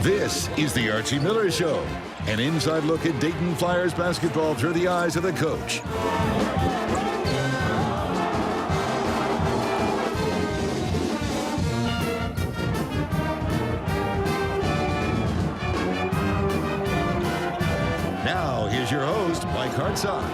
This is the Archie Miller Show, an inside look at Dayton Flyers basketball through the eyes of the coach. Now, here's your host, Mike Hartsock.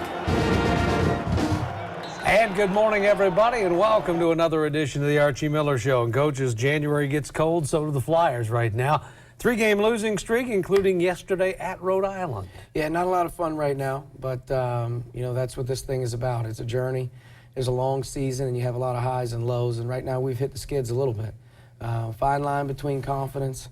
And good morning, everybody, and welcome to another edition of the Archie Miller Show. And, Coach, as January gets cold, so do the Flyers right now. 3-game losing streak, including yesterday at Rhode Island. Yeah, not a lot of fun right now, but, you know, that's what this thing is about. It's a journey. There's a long season, and you have a lot of highs and lows, and right now we've hit the skids a little bit. Fine line between confidence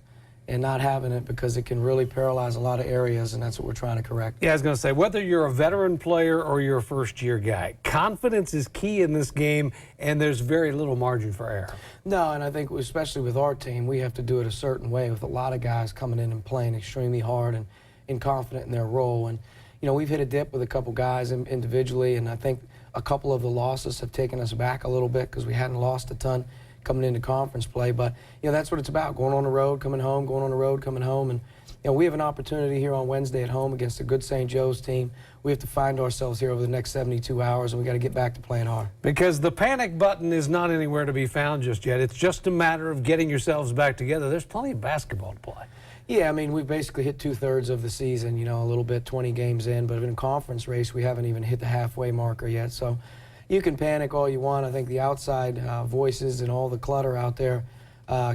and not having it, because it can really paralyze a lot of areas, and that's what we're trying to correct. Yeah, I was going to say, whether you're a veteran player or you're a first-year guy, confidence is key in this game, and there's very little margin for error. No, and I think especially with our team, we have to do it a certain way with a lot of guys coming in and playing extremely hard and confident in their role. And, you know, we've hit a dip with a couple guys individually, and I think a couple of the losses have taken us back a little bit because we hadn't lost a ton coming into conference play. But, you know, that's what it's about, going on the road, coming home, going on the road, coming home. And, you know, we have an opportunity here on Wednesday at home against a good St. Joe's team. We have to find ourselves here over the next 72 hours, and we got to get back to playing hard. Because the panic button is not anywhere to be found just yet. It's just a matter of getting yourselves back together. There's plenty of basketball to play. Yeah, I mean, we've basically hit 2/3 of the season, you know, a little bit, 20 games in. But in a conference race, we haven't even hit the halfway marker yet. So you can panic all you want. I think the outside voices and all the clutter out there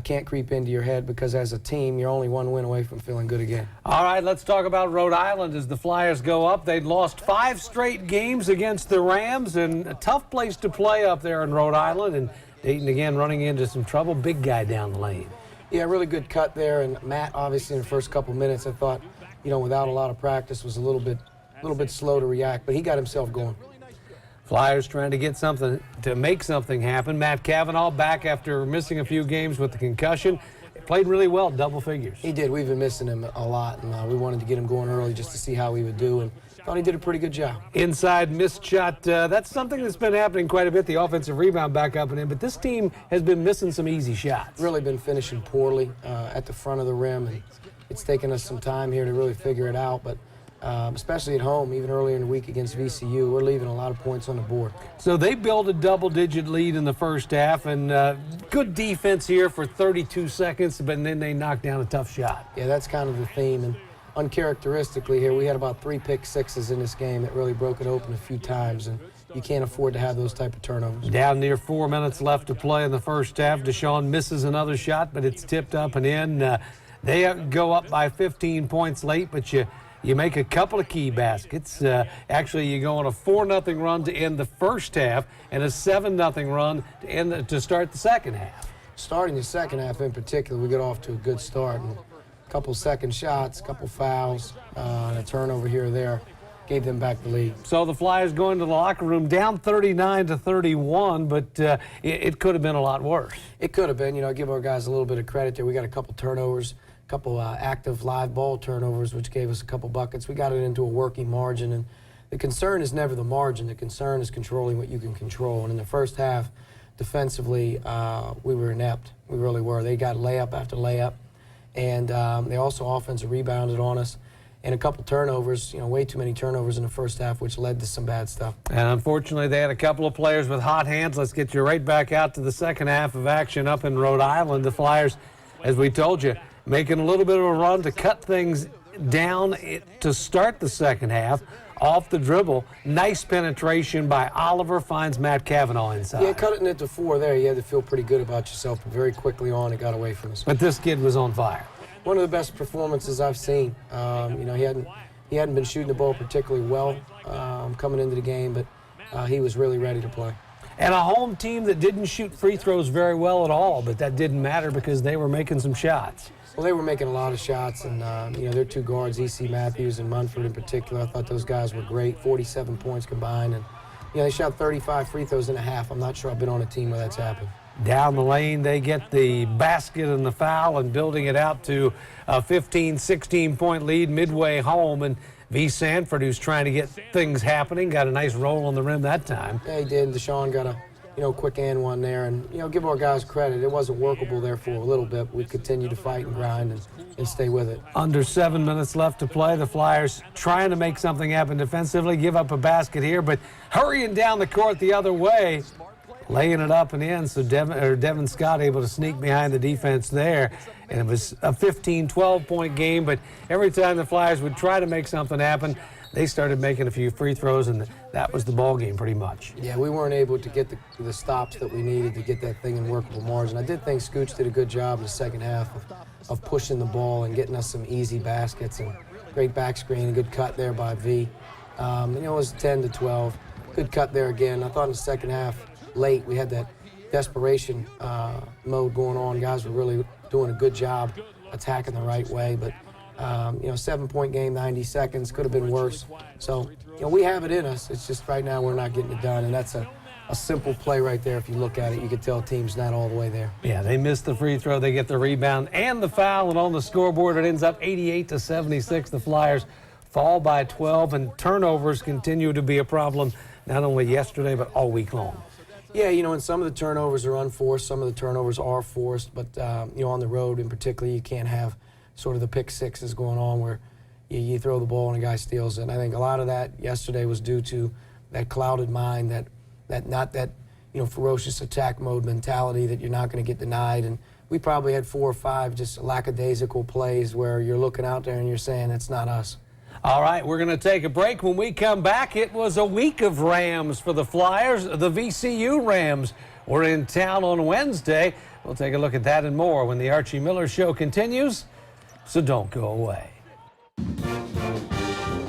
can't creep into your head, because as a team, you're only one win away from feeling good again. All right, let's talk about Rhode Island as the Flyers go up. They'd lost 5 straight games against the Rams, and a tough place to play up there in Rhode Island. And Dayton again running into some trouble. Big guy down the lane. Yeah, really good cut there. And Matt, obviously, in the first couple minutes, I thought, you know, without a lot of practice, was a little bit slow to react, but he got himself going. Flyers trying to get something, to make something happen. Matt Cavanaugh back after missing a few games with the concussion. He played really well, double figures. He did. We've been missing him a lot, and we wanted to get him going early just to see how he would do, and thought he did a pretty good job. Inside missed shot, that's something that's been happening quite a bit, the offensive rebound back up and in, but this team has been missing some easy shots. Really been finishing poorly at the front of the rim, and it's taken us some time here to really figure it out, but especially at home, even earlier in the week against VCU, we're leaving a lot of points on the board. So they built a double-digit lead in the first half, and good defense here for 32 seconds, but then they knocked down a tough shot. Yeah, that's kind of the theme, and uncharacteristically here, we had about 3 pick sixes in this game that really broke it open a few times, and you can't afford to have those type of turnovers. Down near 4 minutes left to play in the first half. DeSean misses another shot, but it's tipped up and in. They go up by 15 points late, but you make a couple of key baskets. Actually, you go on a 4-0 run to end the first half and a 7-0 run to start the second half. Starting the second half in particular, we get off to a good start. And a couple second shots, a couple fouls, and a turnover here or there gave them back the lead. So the Flyers go into the locker room down 39-31, but it could have been a lot worse. It could have been. You know, I give our guys a little bit of credit there. We got a couple turnovers, couple active live ball turnovers, which gave us a couple buckets. We got it into a working margin, and the concern is never the margin. The concern is controlling what you can control. And in the first half, defensively, we were inept. We really were. They got layup after layup, and they also offensive rebounded on us. And a couple turnovers, you know, way too many turnovers in the first half, which led to some bad stuff. And unfortunately, they had a couple of players with hot hands. Let's get you right back out to the second half of action up in Rhode Island. The Flyers, as we told you, making a little bit of a run to cut things down to start the second half. Off the dribble, nice penetration by Oliver, finds Matt Cavanaugh inside. Yeah, cut it into 4 there. You had to feel pretty good about yourself, but very quickly on, it got away from us. But this kid was on fire. One of the best performances I've seen. You know, he hadn't been shooting the ball particularly well coming into the game, but he was really ready to play. And a home team that didn't shoot free throws very well at all, but that didn't matter because they were making some shots. Well, they were making a lot of shots, and, you know, their 2 guards, E.C. Matthews and Munford in particular, I thought those guys were great, 47 points combined. And, you know, they shot 35 free throws in a half. I'm not sure I've been on a team where that's happened. Down the lane, they get the basket and the foul and building it out to a 15, 16-point lead midway home. And V. Sanford, who's trying to get things happening, got a nice roll on the rim that time. Yeah, he did. DeSean got a quick and one there, and give our guys credit. It wasn't workable there for a little bit. We continued to fight and grind and stay with it. Under 7 minutes left to play. The Flyers trying to make something happen defensively, give up a basket here, but hurrying down the court the other way, laying it up and in. So Devin Scott able to sneak behind the defense there, and it was a 15-12 point game. But every time the Flyers would try to make something happen, they started making a few free throws, and that was the ball game pretty much. Yeah, we weren't able to get the stops that we needed to get that thing in workable margin. I did think Scooch did a good job in the second half of pushing the ball and getting us some easy baskets, and great back screen, a good cut there by V. It was 10-12. Good cut there again. I thought in the second half, late, we had that desperation mode going on. Guys were really doing a good job attacking the right way, but 7-point game, 90 seconds, could have been worse. So, we have it in us. It's just right now we're not getting it done, and that's a simple play right there. If you look at it, you can tell team's not all the way there. Yeah, they missed the free throw. They get the rebound and the foul, and on the scoreboard it ends up 88-76. The Flyers fall by 12, and turnovers continue to be a problem not only yesterday but all week long. Yeah, and some of the turnovers are unforced, some of the turnovers are forced, but, on the road in particular, you can't have sort of the pick sixes going on where you throw the ball and a guy steals it. And I think a lot of that yesterday was due to that clouded mind, that not that ferocious attack mode mentality that you're not going to get denied. And we probably had 4 or 5 just lackadaisical plays where you're looking out there and you're saying it's not us. All right, we're going to take a break. When we come back, it was a week of Rams for the Flyers. The VCU Rams were in town on Wednesday. We'll take a look at that and more when the Archie Miller Show continues. So don't go away.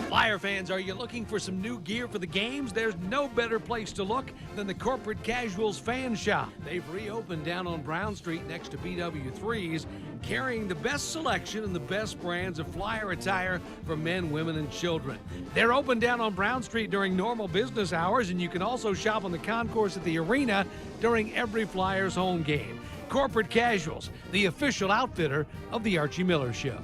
Flyer fans, are you looking for some new gear for the games? There's no better place to look than the Corporate Casuals Fan Shop. They've reopened down on Brown Street next to BW3's, carrying the best selection and the best brands of Flyer attire for men, women, and children. They're open down on Brown Street during normal business hours, and you can also shop on the concourse at the arena during every Flyers home game. Corporate Casuals, the official outfitter of the Archie Miller Show.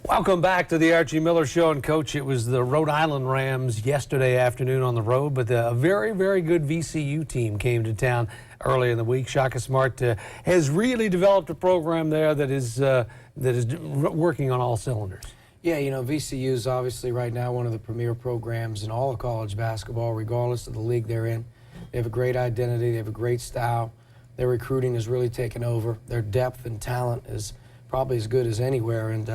Welcome back to the Archie Miller Show. And, Coach, it was the Rhode Island Rams yesterday afternoon on the road, but a very, very good VCU team came to town early in the week. Shaka Smart has really developed a program there that is working on all cylinders. Yeah, VCU is obviously right now one of the premier programs in all of college basketball, regardless of the league they're in. They have a great identity. They have a great style. Their recruiting has really taken over. Their depth and talent is probably as good as anywhere. And,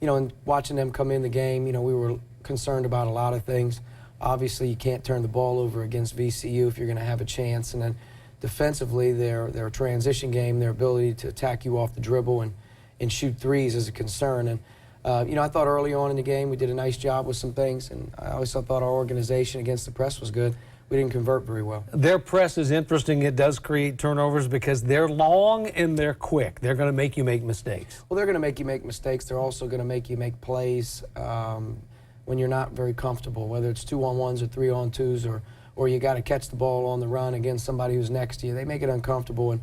and watching them come in the game, we were concerned about a lot of things. Obviously, you can't turn the ball over against VCU if you're going to have a chance. And then defensively, their transition game, their ability to attack you off the dribble and shoot threes is a concern. And I thought early on in the game we did a nice job with some things, and I also thought our organization against the press was good. We didn't convert very well. Their press is interesting. It does create turnovers because they're long and they're quick. They're going to make you make mistakes. Well, they're going to make you make mistakes. They're also going to make you make plays when you're not very comfortable, whether it's 2-on-1s or 3-on-2s or you got to catch the ball on the run against somebody who's next to you. They make it uncomfortable. And,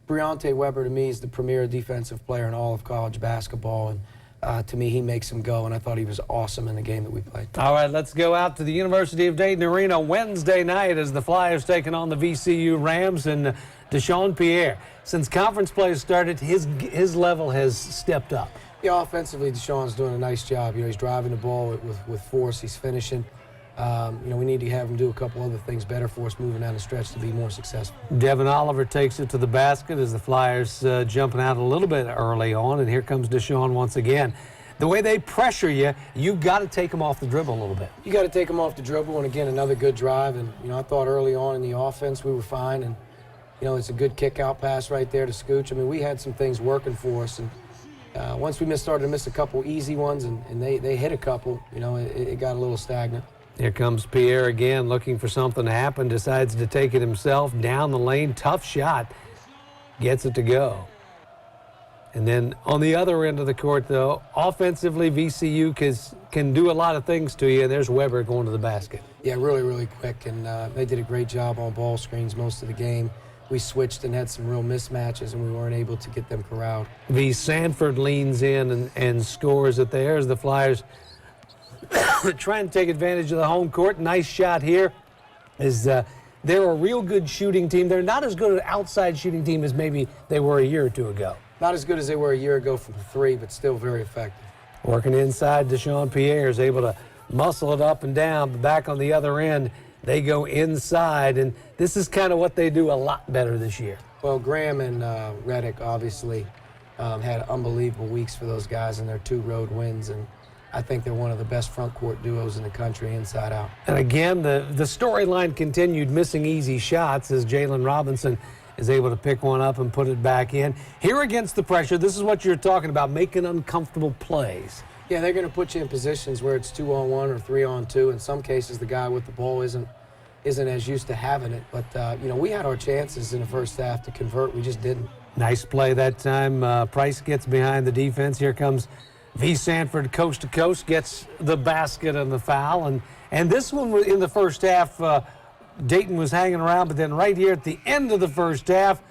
Briante Weber, to me, is the premier defensive player in all of college basketball. And to me, he makes them go, and I thought he was awesome in the game that we played. All right, let's go out to the University of Dayton Arena Wednesday night as the Flyers taking on the VCU Rams and DeSean Pierre. Since conference play started, his level has stepped up. Yeah, offensively, DeSean's doing a nice job. He's driving the ball with force. He's finishing. We need to have him do a couple other things better for us moving down the stretch to be more successful. Devin Oliver takes it to the basket as the Flyers jumping out a little bit early on, and here comes DeSean once again. The way they pressure you, you've got to take them off the dribble a little bit. You got to take them off the dribble, and again, another good drive. And, I thought early on in the offense we were fine, and, it's a good kick-out pass right there to Scooch. I mean, we had some things working for us, and once we started to miss a couple easy ones, and they hit a couple, it got a little stagnant. Here comes Pierre again, looking for something to happen, decides to take it himself, down the lane, tough shot, gets it to go. And then on the other end of the court, though, offensively, VCU can do a lot of things to you, and there's Weber going to the basket. Yeah, really, really quick, and they did a great job on ball screens most of the game. we switched and had some real mismatches, and we weren't able to get them corralled. V. Sanford leans in and scores it there as the Flyers try and take advantage of the home court. Nice shot here. They're a real good shooting team. They're not as good an outside shooting team as maybe they were a year or two ago. Not as good as they were a year ago from three, but still very effective. Working inside, DeSean Pierre is able to muscle it up and down, but back on the other end, they go inside, and this is kind of what they do a lot better this year. Well, Graham and Reddick obviously had unbelievable weeks for those guys in their 2 road wins, and I think they're one of the best front court duos in the country inside out. And again, the storyline continued, missing easy shots as Jalen Robinson is able to pick one up and put it back in. Here against the pressure, this is what you're talking about, making uncomfortable plays. Yeah, they're going to put you in positions where it's 2-on-1 or 3-on-2. In some cases, the guy with the ball isn't as used to having it. But, you know, we had our chances in the first half to convert. We just didn't. Nice play that time. Price gets behind the defense. Here comes V. Sanford coast to coast, gets the basket and the foul. And this one was in the first half, Dayton was hanging around, but then right here at the end of the first half,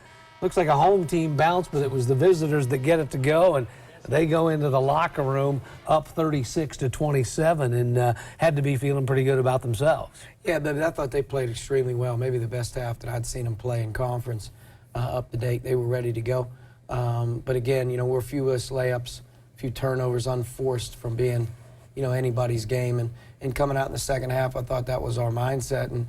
looks like a home team bounce, but it was the visitors that get it to go, and they go into the locker room up 36-27 and had to be feeling pretty good about themselves. Yeah, but I thought they played extremely well, maybe the best half that I'd seen them play in conference up to date. They were ready to go. But again, you know, we're a few less layups, a few turnovers unforced from being, you know, anybody's game. And coming out in the second half, I thought that was our mindset. And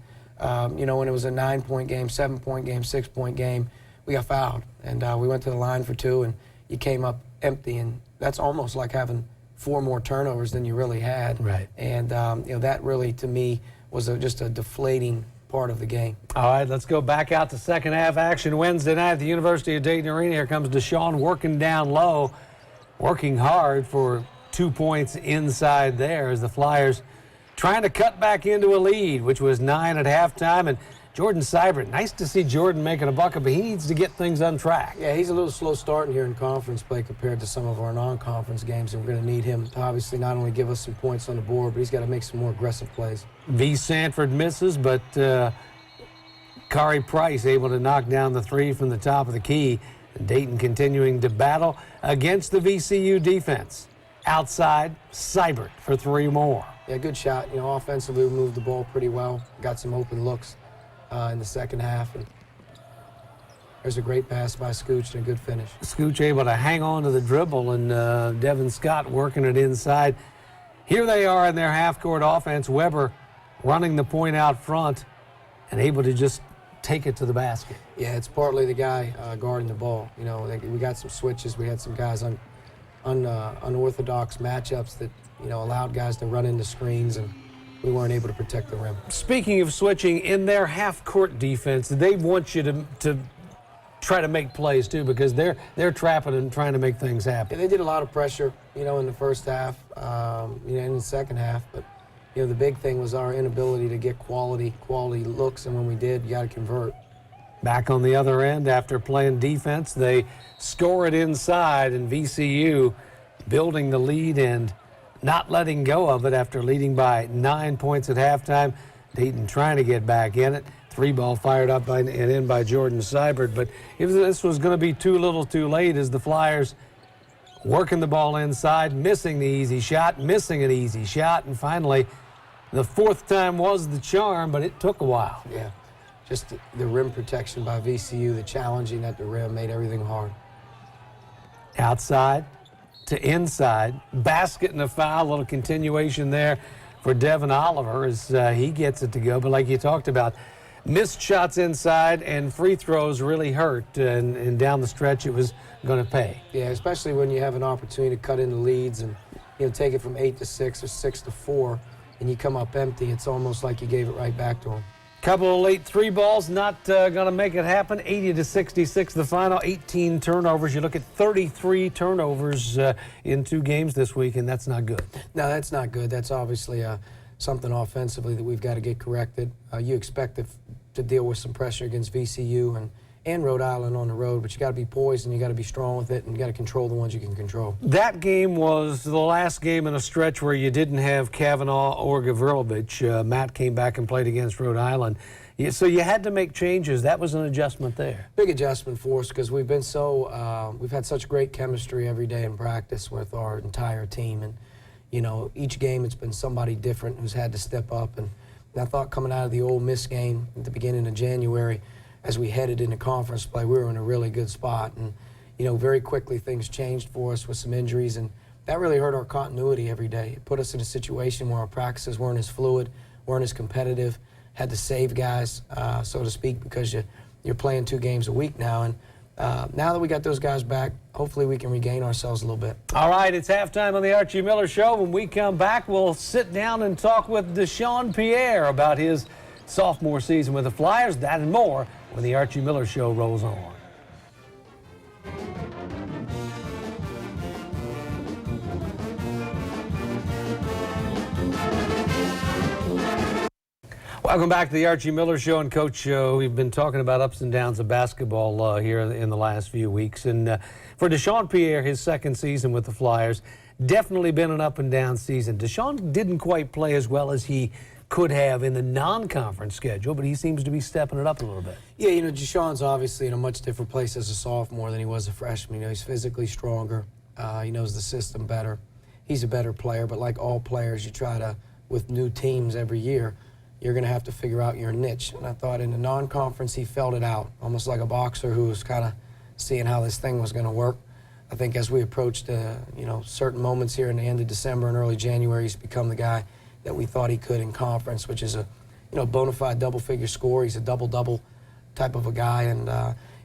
you know, when it was a 9-point game, 7-point game, 6-point game, we got fouled. And we went to the line for 2, and you came up empty. And that's almost like having 4 more turnovers than you really had. Right. And, you know, that really, to me, was just a deflating part of the game. All right, let's go back out to second half action Wednesday night at the University of Dayton Arena. Here comes DeSean working down low, working hard for 2 points inside there as the Flyers trying to cut back into a lead, which was 9 at halftime. And Jordan Seibert, nice to see Jordan making a bucket, but he needs to get things on track. Yeah, he's a little slow starting here in conference play compared to some of our non-conference games, and we're going to need him to obviously not only give us some points on the board, but he's got to make some more aggressive plays. V. Sanford misses, but Kari Price able to knock down the 3 from the top of the key. And Dayton continuing to battle against the VCU defense. Outside, Seibert for 3 more. Yeah, good shot. You know, offensively, we moved the ball pretty well. Got some open looks in the second half. And there's a great pass by Scooch and a good finish. Scooch able to hang on to the dribble, and Devin Scott working it inside. Here they are in their half-court offense. Weber running the point out front and able to just take it to the basket. Yeah, it's partly the guy guarding the ball. You know, we got some switches. We had some guys on unorthodox matchups that, you know, allowed guys to run into screens, and we weren't able to protect the rim. Speaking of switching, in their half-court defense, they want you to try to make plays too, because they're trapping and trying to make things happen. Yeah, they did a lot of pressure, you know, in the first half, you know, in the second half. But, you know, the big thing was our inability to get quality looks, and when we did, you got to convert. Back on the other end, after playing defense, they score it inside, and VCU building the lead and not letting go of it after leading by 9 points at halftime. Dayton trying to get back in it. 3-ball fired up and in by Jordan Seibert. But this was going to be too little too late as the Flyers working the ball inside, missing the easy shot, missing an easy shot, and finally the 4th time was the charm, but it took a while. Yeah, just the rim protection by VCU, the challenging at the rim made everything hard. Outside to inside, basket and a foul, a little continuation there for Devin Oliver as he gets it to go. But like you talked about, missed shots inside and free throws really hurt, and down the stretch it was going to pay. Yeah, especially when you have an opportunity to cut into leads and, you know, take it from 8 to 6 or 6 to 4, and you come up empty. It's almost like you gave it right back to them. Couple of late 3-balls, not going to make it happen. 80-66 the final, 18 turnovers. You look at 33 turnovers in 2 games this week, and that's not good. No, that's not good. That's obviously something offensively that we've got to get corrected. You expect to deal with some pressure against VCU, and and Rhode Island on the road, but you got to be poised and you got to be strong with it, and you got to control the ones you can control. That game was the last game in a stretch where you didn't have Kavanaugh or Gavrilovich. Matt came back and played against Rhode Island. So you had to make changes. That was an adjustment there. Big adjustment for us because we've been so we've had such great chemistry every day in practice with our entire team, and you know, each game it's been somebody different who's had to step up. And I thought coming out of the Ole Miss game at the beginning of January, as we headed into conference play, we were in a really good spot. And you know, very quickly things changed for us with some injuries, and that really hurt our continuity every day. It put us in a situation where our practices weren't as fluid, weren't as competitive. Had to save guys, so to speak, because you're playing 2 games a week now. And now that we got those guys back, hopefully we can regain ourselves a little bit. All right, it's halftime on the Archie Miller Show. When we come back, we'll sit down and talk with DeSean Pierre about his sophomore season with the Flyers. That and more when the Archie Miller Show rolls on. Welcome back to the Archie Miller Show. And Coach, we've been talking about ups and downs of basketball here in the last few weeks. And for DeSean Pierre, his second season with the Flyers, definitely been an up and down season. DeSean didn't quite play as well as he could have in the non-conference schedule, but he seems to be stepping it up a little bit. Yeah, you know, DeSean's obviously in a much different place as a sophomore than he was a freshman. You know, he's physically stronger. He knows the system better. He's a better player, but like all players, you try to, with new teams every year, you're going to have to figure out your niche. And I thought in the non-conference, he felt it out, almost like a boxer who was kind of seeing how this thing was going to work. I think as we approached, you know, certain moments here in the end of December and early January, he's become the guy that we thought he could in conference, which is a, you know, bona fide double-figure score. He's a double-double type of a guy. And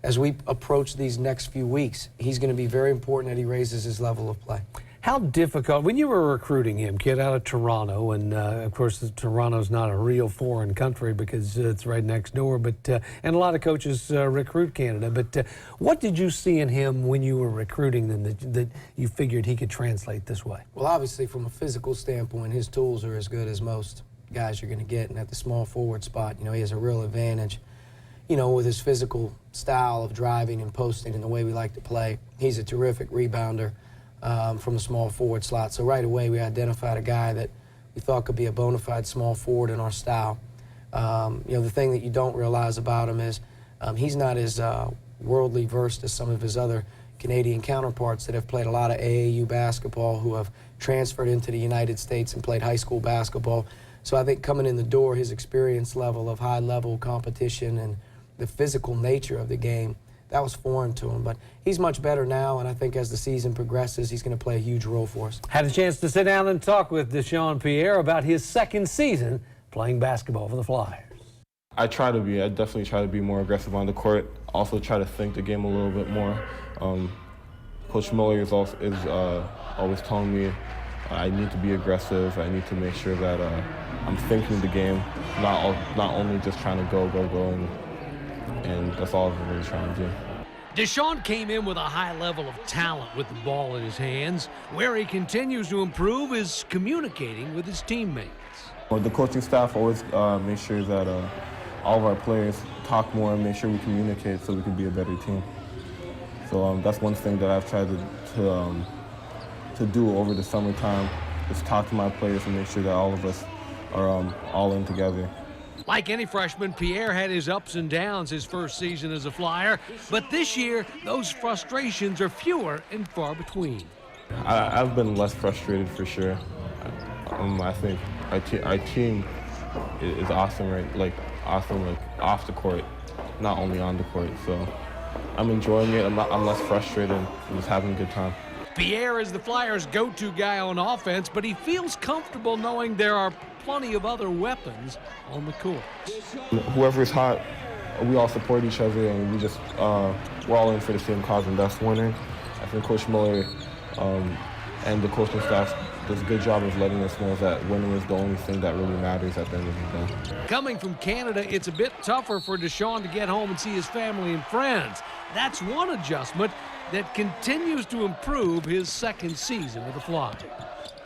as we approach these next few weeks, he's going to be very important that he raises his level of play. How difficult, when you were recruiting him, kid out of Toronto, and of course Toronto's not a real foreign country because it's right next door, but and a lot of coaches recruit Canada, but what did you see in him when you were recruiting them that you figured he could translate this way? Well, obviously from a physical standpoint, his tools are as good as most guys you're going to get, and at the small forward spot, you know, he has a real advantage. You know, with his physical style of driving and posting and the way we like to play, he's a terrific rebounder. From a small forward slot. So right away we identified a guy that we thought could be a bona fide small forward in our style. You know, the thing that you don't realize about him is he's not as worldly versed as some of his other Canadian counterparts that have played a lot of AAU basketball, who have transferred into the United States and played high school basketball. So I think coming in the door, his experience level of high-level competition and the physical nature of the game, that was foreign to him, but he's much better now, and I think as the season progresses, he's going to play a huge role for us. Had a chance to sit down and talk with DeSean Pierre about his second season playing basketball for the Flyers. I definitely try to be more aggressive on the court, also try to think the game a little bit more. Coach Miller is always telling me I need to be aggressive, I need to make sure that I'm thinking the game, not only just trying to go, and that's all I'm really trying to do. DeSean came in with a high level of talent with the ball in his hands. Where he continues to improve is communicating with his teammates. The coaching staff always make sure that all of our players talk more and make sure we communicate so we can be a better team. So that's one thing that I've tried to do over the summertime, is talk to my players and make sure that all of us are all in together. Like any freshman, Pierre had his ups and downs his first season as a Flyer, but this year, those frustrations are fewer and far between. I've been less frustrated for sure. I think our team is awesome, right? Awesome off the court, not only on the court. So I'm enjoying it. I'm less frustrated. I'm just having a good time. Pierre is the Flyers' go-to guy on offense, but he feels comfortable knowing there are plenty of other weapons on the court. Whoever's hot, we all support each other, and we're all in for the same cause, and that's winning. I think Coach Miller and the coaching staff does a good job of letting us know that winning is the only thing that really matters at the end of the day. Coming from Canada, it's a bit tougher for DeSean to get home and see his family and friends. That's one adjustment that continues to improve his second season with the Flyers.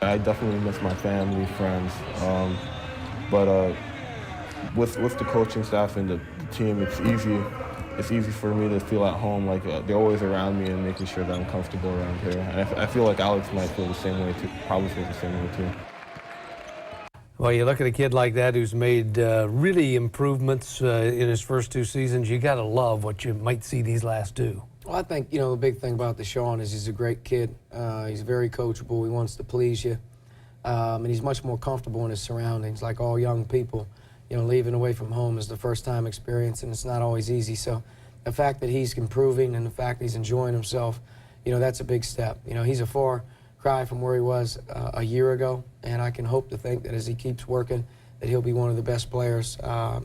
I definitely miss my family, friends, but with the coaching staff and the team, it's easy it's easy for me to feel at home. Like they're always around me and making sure that I'm comfortable around here. And I feel like Alex might feel the same way too. Probably feels the same way too. Well, you look at a kid like that who's made really improvements in his first 2 seasons. You got to love what you might see these last 2. Well, I think, the big thing about DeSean is he's a great kid. He's very coachable. He wants to please you. And he's much more comfortable in his surroundings. Like all young people, leaving away from home is the first time experience, and it's not always easy. So the fact that he's improving and the fact that he's enjoying himself, that's a big step. He's a far cry from where he was a year ago, and I can hope to think that as he keeps working, that he'll be one of the best players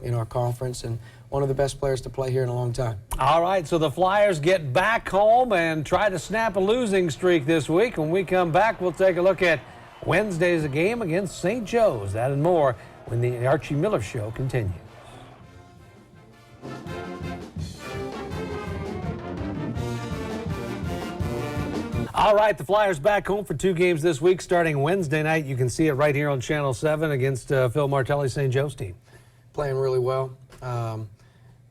in our conference and one of the best players to play here in a long time. All right, so the Flyers get back home and try to snap a losing streak this week. When we come back, we'll take a look at Wednesday's game against St. Joe's. That and more when the Archie Miller Show continues. All right, the Flyers back home for 2 games this week, starting Wednesday night. You can see it right here on Channel 7 against Phil Martelli's St. Joe's team. Playing really well.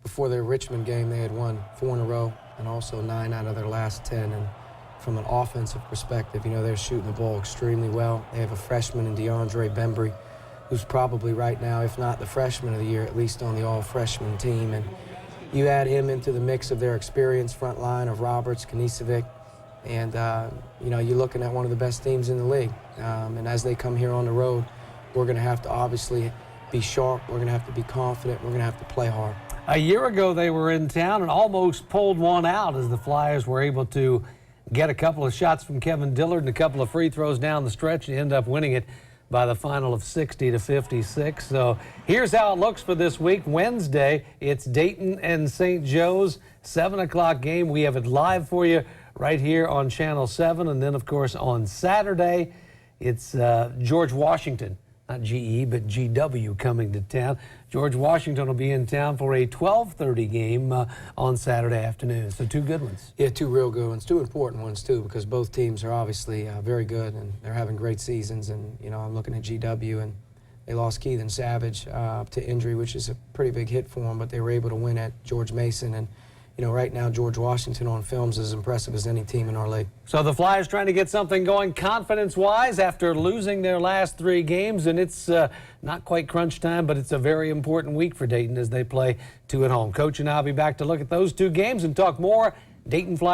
Before their Richmond game, they had won 4 in a row and also 9 out of their last 10. And from an offensive perspective, they're shooting the ball extremely well. They have a freshman in DeAndre Bembry, who's probably right now, if not the freshman of the year, at least on the all-freshman team. And you add him into the mix of their experienced front line of Roberts, Kanisevic, and, you're looking at one of the best teams in the league. And as they come here on the road, we're going to have to obviously be sharp. We're going to have to be confident. We're going to have to play hard. A year ago, they were in town and almost pulled one out as the Flyers were able to get a couple of shots from Kevin Dillard and a couple of free throws down the stretch and end up winning it by the final of 60-56. So here's how it looks for this week. Wednesday, it's Dayton and St. Joe's, 7 o'clock game. We have it live for you right here on Channel 7. And then, of course, on Saturday, it's George Washington, not GE, but GW coming to town. George Washington will be in town for a 12:30 game on Saturday afternoon. So 2 good ones. Yeah, 2 real good ones, 2 important ones, too, because both teams are obviously very good, and they're having great seasons. And, I'm looking at GW, and they lost Keithan Savage to injury, which is a pretty big hit for them, but they were able to win at George Mason. And, right now, George Washington on film is as impressive as any team in our league. So the Flyers trying to get something going confidence-wise after losing their last 3 games, and it's not quite crunch time, but it's a very important week for Dayton as they play 2 at home. Coach and I will be back to look at those 2 games and talk more Dayton Flyers.